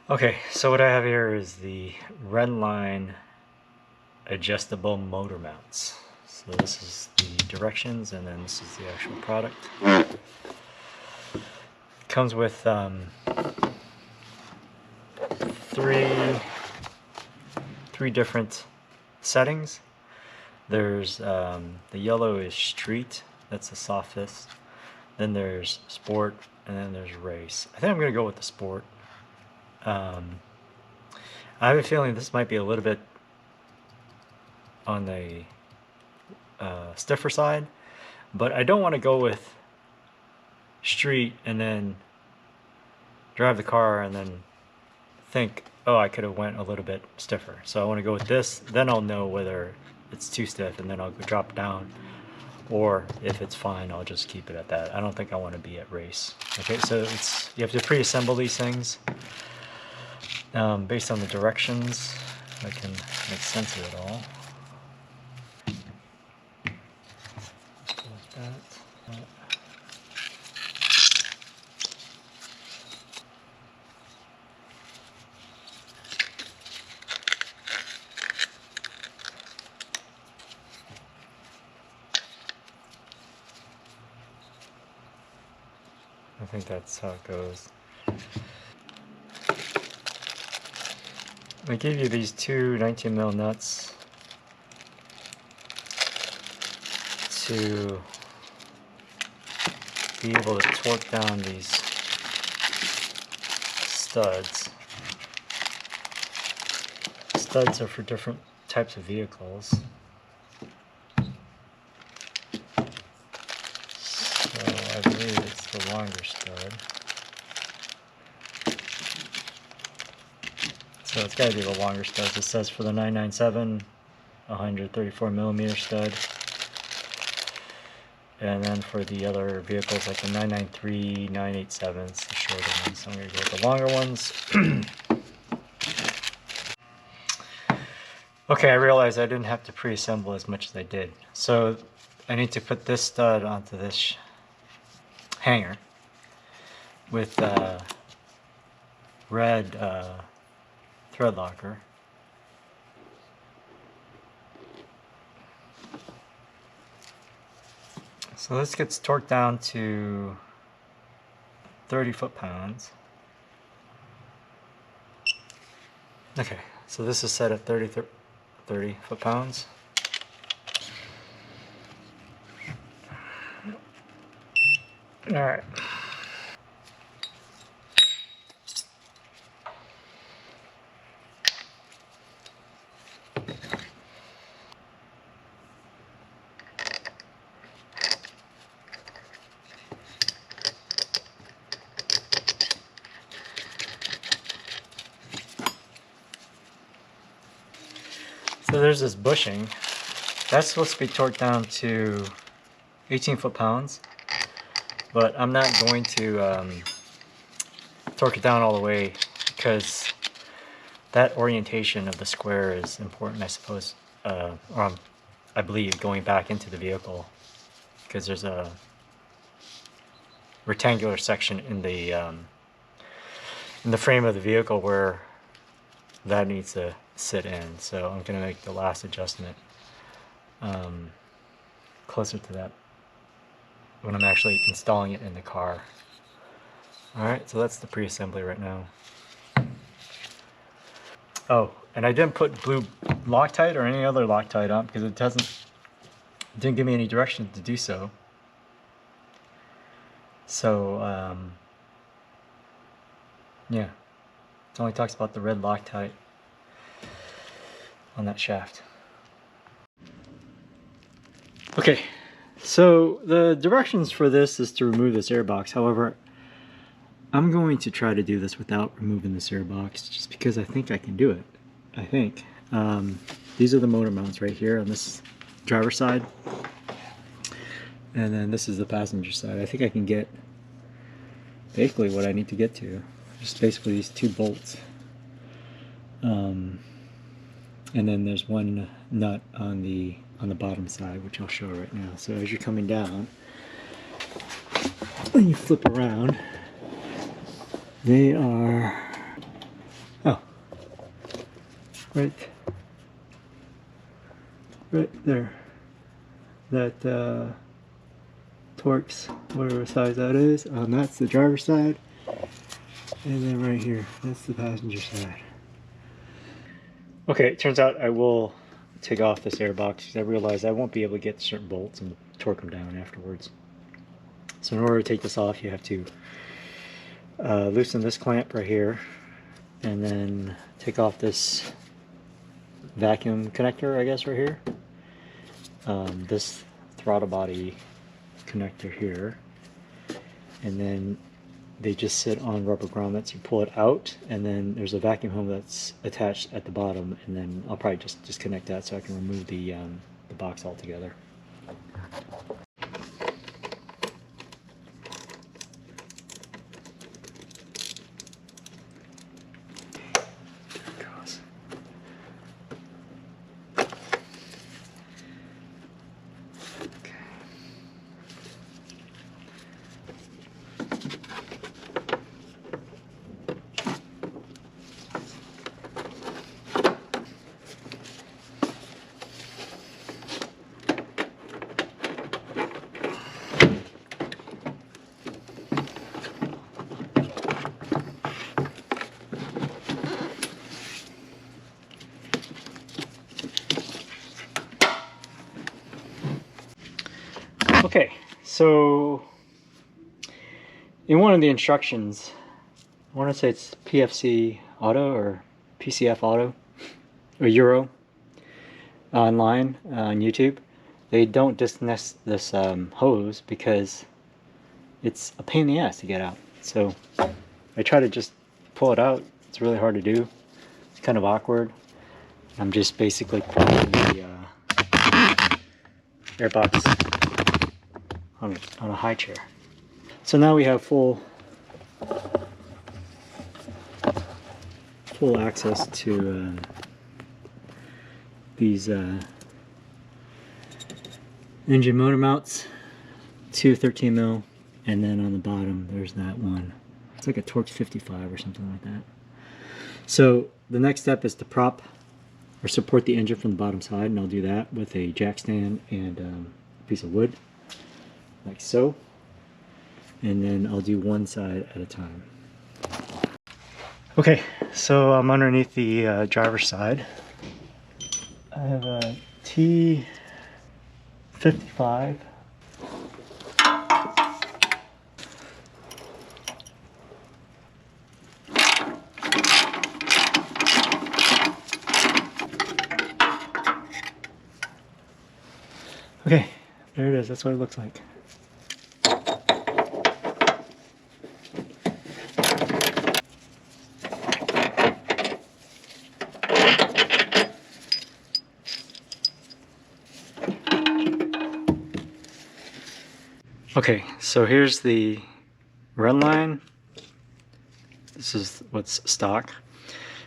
Okay, so what I have here is the Rennline adjustable motor mounts. So this is the directions, and then this is the actual product. Comes with three different settings. There's the yellow is street, that's the softest. Then there's sport, and then there's race. I think I'm gonna go with the sport. I have a feeling this might be a little bit on the stiffer side, but I don't want to go with street and then drive the car and then think, oh, I could have went a little bit stiffer. So I want to go with this, then I'll know whether it's too stiff, and then I'll go drop down, or if it's fine, I'll just keep it at that. I don't think I want to be at race. Okay, so you have to pre-assemble these things based on the directions. I can make sense of it all. Like that. I think that's how it goes. They give you these two 19mm nuts to be able to torque down these studs. Studs are for different types of vehicles. So I believe it's the longer stud. So it's got to be the longer studs. It says for the 997, 134mm stud. And then for the other vehicles like the 993, 987, it's the shorter ones. So I'm going to go with the longer ones. Okay, I realized I didn't have to pre-assemble as much as I did. So I need to put this stud onto this hanger with red thread locker. So this gets torqued down to 30 foot-pounds. Okay, so this is set at 30 foot-pounds. All right. So there's this bushing. That's supposed to be torqued down to 18 foot-pounds, but I'm not going to torque it down all the way because that orientation of the square is important, I suppose, I believe, going back into the vehicle, because there's a rectangular section in the frame of the vehicle where that needs to sit in. So I'm going to make the last adjustment closer to that when I'm actually installing it in the car. Alright, so that's the pre-assembly right now. Oh, and I didn't put blue Loctite or any other Loctite on because it didn't give me any direction to do so. So yeah, it only talks about the red Loctite on that shaft. Okay, so the directions for this is to remove this airbox. However, I'm going to try to do this without removing this airbox just because I think I can do it. I think. These are the motor mounts right here on this driver's side. And then this is the passenger side. I think I can get basically what I need to get to. Just basically these two bolts. And then there's one nut on the bottom side, which I'll show right now. So as you're coming down, when you flip around, they are right there. That Torx, whatever size that is. That's the driver's side. And then right here, that's the passenger side. Okay, it turns out I will take off this airbox because I realized I won't be able to get certain bolts and torque them down afterwards. So in order to take this off, you have to loosen this clamp right here, and then take off this vacuum connector, I guess, right here. This throttle body connector here, and then they just sit on rubber grommets. You pull it out, and then there's a vacuum hose that's attached at the bottom, and then I'll probably just disconnect that so I can remove the box altogether. Okay, so in one of the instructions, I want to say it's PFC Auto or PCF Auto or Euro online on YouTube, they don't disconnect this hose because it's a pain in the ass to get out. So I try to just pull it out. It's really hard to do. It's kind of awkward. I'm just basically pulling the airbox on a high chair. So now we have full access to these engine motor mounts, two 13 mil, and then on the bottom there's that one. It's like a Torx 55 or something like that. So the next step is to prop or support the engine from the bottom side, and I'll do that with a jack stand and a piece of wood, like so. And then I'll do one side at a time. Okay, so I'm underneath the driver's side. I have a T55. Okay, there it is. That's what it looks like. Okay, so here's the Rennline. This is what's stock.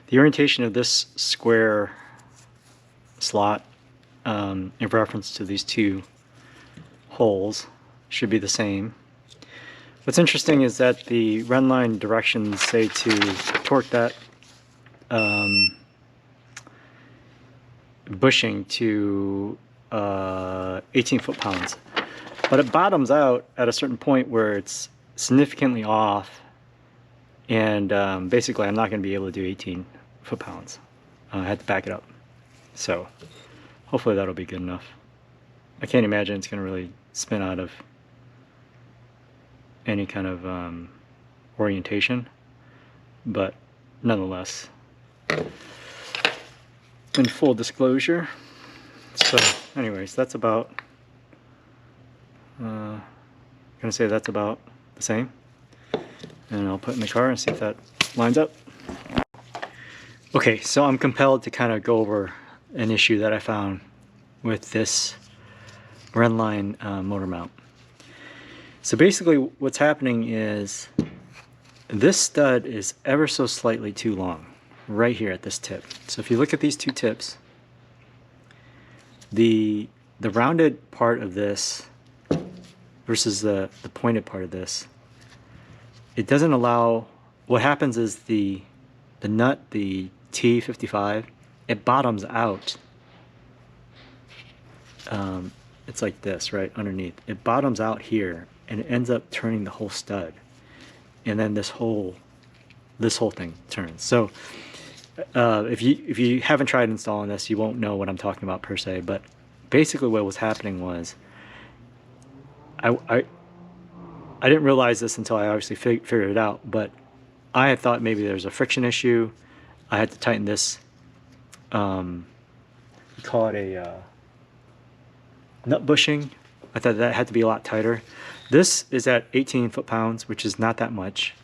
The orientation of this square slot in reference to these two holes should be the same. What's interesting is that the Rennline directions say to torque that bushing to 18 foot-pounds. But it bottoms out at a certain point where it's significantly off, and basically I'm not going to be able to do 18 foot-pounds. I had to back it up. So hopefully that'll be good enough. I can't imagine it's going to really spin out of any kind of orientation, but nonetheless, in full disclosure. So anyways, that's about gonna say that's about the same, and I'll put it in the car and see if that lines up. Okay, so I'm compelled to kind of go over an issue that I found with this Rennline motor mount. So basically what's happening is this stud is ever so slightly too long right here at this tip. So if you look at these two tips, the rounded part of this versus the pointed part of this, it doesn't allow, what happens is the nut, the T55, it bottoms out. It's like this, right underneath. It bottoms out here, and it ends up turning the whole stud, and then this whole thing turns. So if you haven't tried installing this, you won't know what I'm talking about per se. But basically, what was happening was, I didn't realize this until I obviously figured it out. But I had thought maybe there's a friction issue. I had to tighten this. We call it a nut bushing. I thought that had to be a lot tighter. This is at 18 foot-pounds, which is not that much.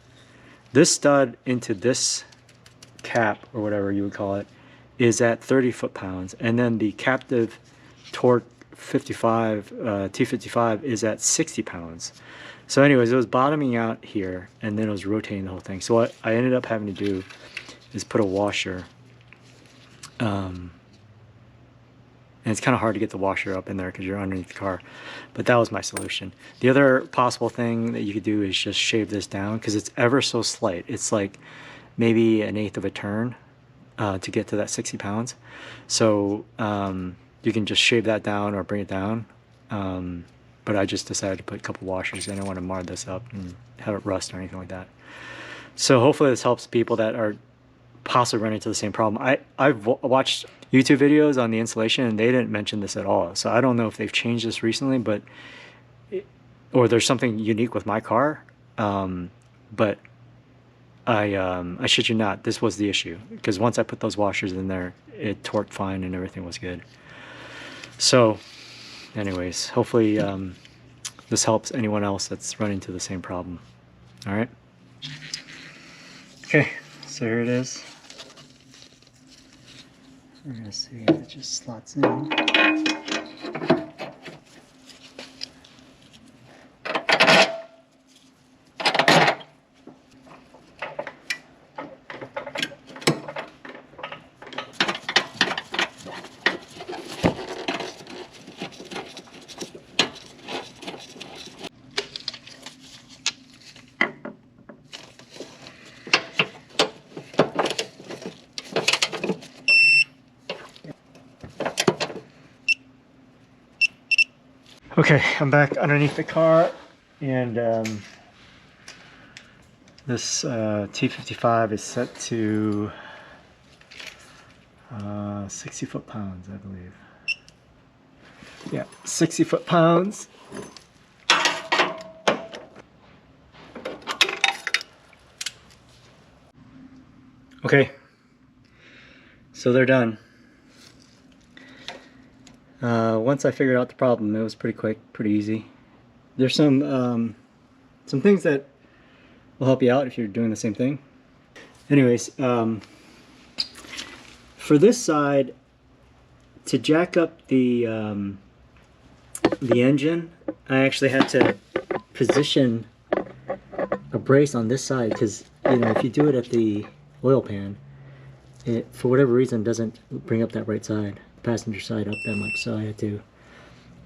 This stud into this cap, or whatever you would call it, is at 30 foot-pounds, and then the captive torque 55 T55 is at 60 pounds. So anyways, it was bottoming out here, and then it was rotating the whole thing. So what I ended up having to do is put a washer. And it's kind of hard to get the washer up in there because you're underneath the car. But that was my solution. The other possible thing that you could do is just shave this down, because it's ever so slight. It's like maybe 1/8 of a turn to get to that 60 pounds. So you can just shave that down or bring it down. But I just decided to put a couple washers. I don't want to mar this up and have it rust or anything like that. So hopefully this helps people that are possibly running into the same problem. I've watched YouTube videos on the installation, and they didn't mention this at all. So I don't know if they've changed this recently, but or there's something unique with my car. But I shit you not, this was the issue, because once I put those washers in there, it torqued fine and everything was good. So anyways, hopefully this helps anyone else that's running into the same problem. All right. Okay, so here it is. We're gonna see if it just slots in. Okay, I'm back underneath the car, and this T55 is set to 60 foot-pounds, I believe. Yeah, 60 foot-pounds. Okay, so they're done. Once I figured out the problem, it was pretty quick, pretty easy. There's some things that will help you out if you're doing the same thing. Anyways, for this side, to jack up the engine, I actually had to position a brace on this side, because you know, if you do it at the oil pan, it for whatever reason doesn't bring up that right side, passenger side up that much. So I had to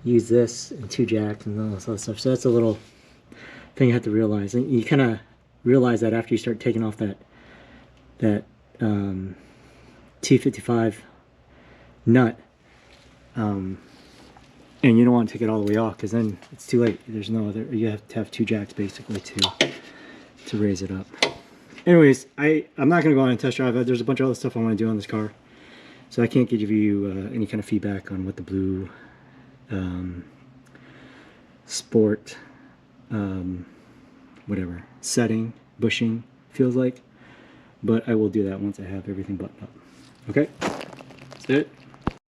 use this and 2 jacks and all this other stuff. So that's a little thing you have to realize, and you kind of realize that after you start taking off that T55 nut, and you don't want to take it all the way off, because then it's too late. There's no other, you have to have 2 jacks basically to raise it up. Anyways, I'm not going to go on and test drive it. There's a bunch of other stuff I want to do on this car, so I can't give you any kind of feedback on what the blue sport whatever setting, bushing feels like, but I will do that once I have everything buttoned up. Okay, that's it.